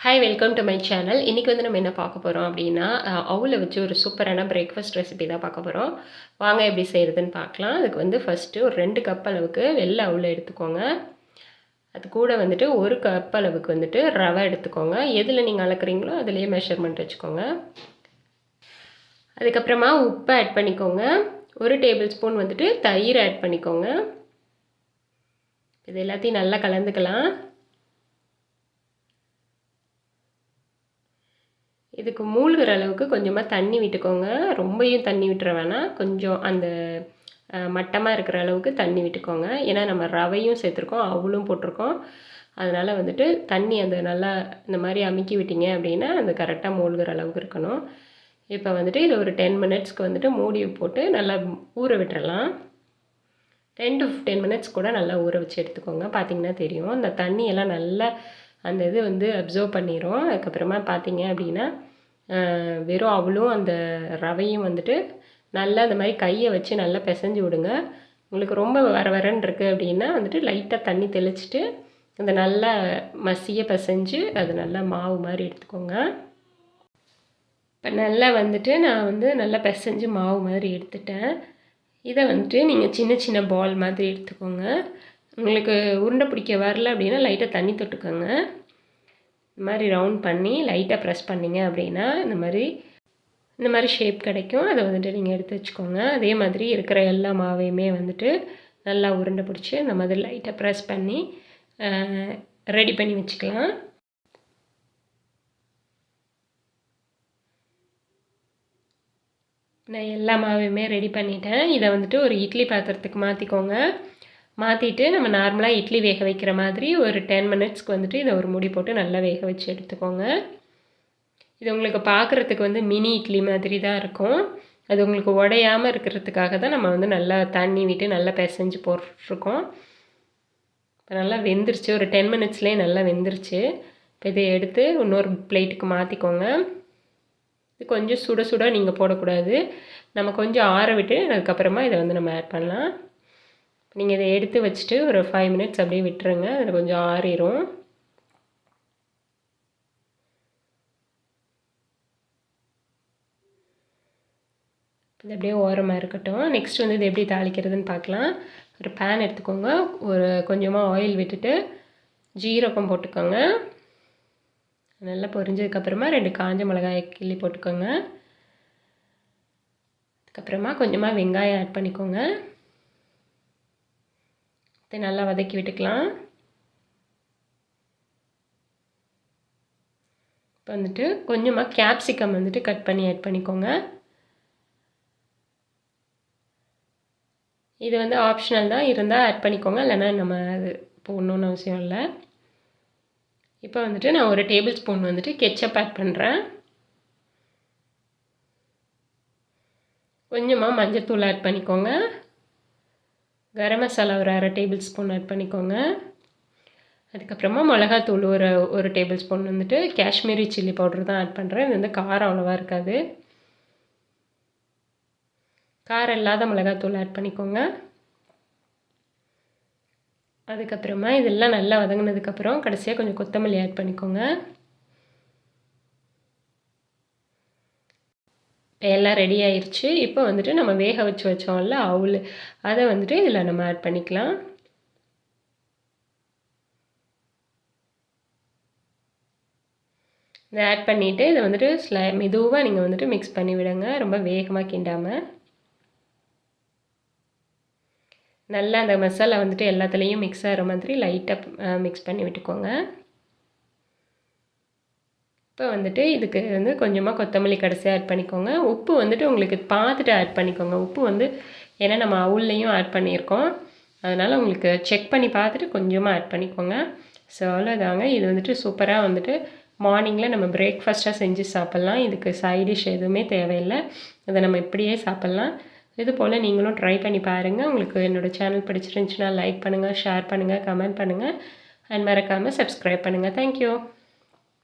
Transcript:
Hi welcome to my channel. இன்றைக்கி வந்து நம்ம என்ன பார்க்க போகிறோம் அப்படின்னா அவுல வச்சு ஒரு சூப்பரான பிரேக்ஃபாஸ்ட் ரெசிபி தான் பார்க்க போகிறோம். வாங்க எப்படி செய்கிறதுன்னு பார்க்கலாம். அதுக்கு வந்து ஃபஸ்ட்டு ஒரு 2 கப் அளவுக்கு வெள்ளை அவுல எடுத்துக்கோங்க. அது கூட வந்துட்டு 1 கப் அளவுக்கு வந்துட்டு ரவை எடுத்துக்கோங்க. எதில் நீங்கள் அளக்குறீங்களோ அதுலேயே மெஷர்மெண்ட் வச்சுக்கோங்க. அதுக்கப்புறமா உப்பு ஆட் பண்ணிக்கோங்க. 1 டேபிள் ஸ்பூன் வந்துட்டு தயிர் ஆட் பண்ணிக்கோங்க. இது எல்லாத்தையும் நல்லா கலந்துக்கலாம். இதுக்கு மூழ்கிற அளவுக்கு கொஞ்சமாக தண்ணி விட்டுக்கோங்க. ரொம்பையும் தண்ணி விட்டுற வேணாம். கொஞ்சம் அந்த மட்டமாக இருக்கிற அளவுக்கு தண்ணி விட்டுக்கோங்க. ஏன்னா நம்ம ரவையும் சேர்த்துருக்கோம், அவலும் போட்டிருக்கோம். அதனால் வந்துட்டு தண்ணி அந்த நல்லா இந்த மாதிரி அமுக்கி விட்டீங்க அப்படின்னா அந்த கரெக்டாக மூழ்கிற அளவுக்கு இருக்கணும். இப்போ வந்துட்டு இது ஒரு 10 மினிட்ஸ்க்கு வந்துட்டு மூடி போட்டு நல்லா ஊற விட்டுறலாம். 10 to 15 மினிட்ஸ் கூட நல்லா ஊற வச்சு எடுத்துக்கோங்க. பார்த்திங்கன்னா தெரியும் இந்த தண்ணியெல்லாம் நல்லா அந்த இது வந்து அப்சர்வ் பண்ணிடும். அதுக்கப்புறமா பார்த்தீங்க அப்படின்னா வெறும் அவளும் அந்த ரவையும் வந்துட்டு நல்லா அந்த மாதிரி கையை வச்சு நல்லா பிசைஞ்சு விடுங்க. உங்களுக்கு ரொம்ப வரன்னு இருக்குது அப்படின்னா வந்துட்டு லைட்டாக தண்ணி தெளிச்சுட்டு அந்த நல்லா மசிய பிசைஞ்சு அது நல்லா மாவு மாதிரி எடுத்துக்கோங்க. இப்போ நல்லா வந்துட்டு நான் வந்து நல்லா பிசைஞ்சு மாவு மாதிரி எடுத்துட்டேன். இதை வந்துட்டு நீங்கள் சின்ன சின்ன பால் மாதிரி எடுத்துக்கோங்க. உங்களுக்கு உருண்டை பிடிக்க வரல அப்படின்னா லைட்டாக தண்ணி தொட்டுக்கோங்க. இந்த மாதிரி ரவுண்ட் பண்ணி லைட்டாக ப்ரெஸ் பண்ணிங்க அப்படின்னா இந்த மாதிரி ஷேப் கிடைக்கும். அதை வந்துட்டு நீங்கள் எடுத்து வச்சுக்கோங்க. அதே மாதிரி இருக்கிற எல்லா மாவையுமே வந்துட்டு நல்லா உருண்டை பிடிச்சி இந்த மாதிரி லைட்டாக ப்ரெஸ் பண்ணி ரெடி பண்ணி வச்சுக்கலாம். நான் எல்லா மாவையுமே ரெடி பண்ணிட்டேன். இதை வந்துட்டு ஒரு இட்லி பாத்திரத்துக்கு மாற்றிக்கோங்க. மாற்றிட்டு நம்ம நார்மலாக இட்லி வேக வைக்கிற மாதிரி ஒரு 10 மினிட்ஸ்க்கு வந்துட்டு இதை ஒரு மூடி போட்டு நல்லா வேக வச்சு எடுத்துக்கோங்க. இது உங்களுக்கு பார்க்குறதுக்கு வந்து மினி இட்லி மாதிரி தான் இருக்கும். அது உங்களுக்கு உடையாமல் இருக்கிறதுக்காக தான் நம்ம வந்து நல்லா தண்ணி விட்டு நல்லா பிசைஞ்சு போட்டுருக்கோம். இப்போ நல்லா வெந்துருச்சு. ஒரு 10 மினிட்ஸ்லேயே நல்லா வெந்துருச்சு. இப்போ இதை எடுத்து இன்னொரு பிளேட்டுக்கு மாற்றிக்கோங்க. இது கொஞ்சம் சுட சுட நீங்கள் போடக்கூடாது. நம்ம கொஞ்சம் ஆற விட்டு அதுக்கப்புறமா இதை வந்து நம்ம ஆட் பண்ணலாம். நீங்கள் இதை எடுத்து வச்சுட்டு ஒரு 5 மினிட்ஸ் அப்படியே விட்டுருங்க. அதில் கொஞ்சம் ஆறிடும். இது அப்படியே ஓரமாக இருக்கட்டும். நெக்ஸ்ட் வந்து இது எப்படி தாளிக்கிறதுன்னு பார்க்கலாம். ஒரு பேன் எடுத்துக்கோங்க. ஒரு கொஞ்சமாக ஆயில் விட்டுட்டு ஜீரகம் போட்டுக்கோங்க. நல்லா பொரிஞ்சதுக்கப்புறமா 2 காஞ்ச மிளகாய் கிள்ளி போட்டுக்கோங்க. அதுக்கப்புறமா கொஞ்சமாக வெங்காயம் ஆட் பண்ணிக்கோங்க. இதை நல்லா வதக்கி விட்டுக்கலாம். இப்போ வந்துட்டு கொஞ்சமாக கேப்சிகம் வந்துட்டு கட் பண்ணி ஆட் பண்ணிக்கோங்க. இது வந்து ஆப்ஷனல் தான், இருந்தால் ஆட் பண்ணிக்கோங்க. இல்லைன்னா நம்ம அது போடணுன்னு அவசியம் இல்லை. இப்போ வந்துட்டு நான் ஒரு டேபிள் ஸ்பூன் வந்துட்டு கெச்சப் ஆட் பண்ணுறேன். கொஞ்சமாக மஞ்சள்தூள் ஆட் பண்ணிக்கோங்க. கரம் மசாலா ஒரு 1/2 டேபிள் ஸ்பூன் ஆட் பண்ணிக்கோங்க. அதுக்கப்புறமா மிளகாத்தூள் ஒரு டேபிள் ஸ்பூன் வந்துட்டு காஷ்மீரி சில்லி பவுடர் தான் ஆட் பண்ணுறேன். இது வந்து காரம் அவ்வளோவா இருக்காது. காரம் இல்லாத மிளகாத்தூள் ஆட் பண்ணிக்கோங்க. அதுக்கப்புறமா இதெல்லாம் நல்லா வதங்கினதுக்கப்புறம் கடைசியாக கொஞ்சம் கொத்தமல்லி ஆட் பண்ணிக்கோங்க. எல்லாம் ரெடி ஆயிடுச்சு. இப்போ வந்துட்டு நம்ம வேக வச்சு வச்சோம்ல அவுல், அதை வந்துட்டு இதில் நம்ம ஆட் பண்ணிக்கலாம். இதை ஆட் பண்ணிவிட்டு இதை வந்துட்டு மெதுவாக நீங்கள் வந்துட்டு மிக்ஸ் பண்ணி விடுங்க. ரொம்ப வேகமாக கிண்டாமல் நல்லா அந்த மசாலா வந்துட்டு எல்லாத்துலேயும் மிக்ஸ் ஆகிற மாதிரி லைட்டாக மிக்ஸ் பண்ணி விட்டுக்கோங்க. இப்போ வந்துட்டு இதுக்கு வந்து கொஞ்சமாக கொத்தமல்லி கடைசியாக ஆட் பண்ணிக்கோங்க. உப்பு வந்துட்டு உங்களுக்கு பார்த்துட்டு ஆட் பண்ணிக்கோங்க. உப்பு வந்து ஏன்னா நம்ம அவுல்லையும் ஆட் பண்ணியிருக்கோம். அதனால் உங்களுக்கு செக் பண்ணி பார்த்துட்டு கொஞ்சமாக ஆட் பண்ணிக்கோங்க. ஸோ அவ்வளோதாங்க. இது வந்துட்டு சூப்பராக வந்துட்டு மார்னிங்கில் நம்ம பிரேக்ஃபாஸ்ட்டாக செஞ்சு சாப்பிட்லாம். இதுக்கு சைட் டிஷ் எதுவுமே தேவையில்லை. அதை நம்ம இப்படியே சாப்பிட்லாம். இது போல் நீங்களும் ட்ரை பண்ணி பாருங்கள். உங்களுக்கு என்னோடய சேனல் பிடிச்சிருந்துச்சுன்னா லைக் பண்ணுங்கள், ஷேர் பண்ணுங்கள், கமெண்ட் பண்ணுங்கள் அண்ட் மறக்காமல் சப்ஸ்கிரைப் பண்ணுங்கள். தேங்க்யூ.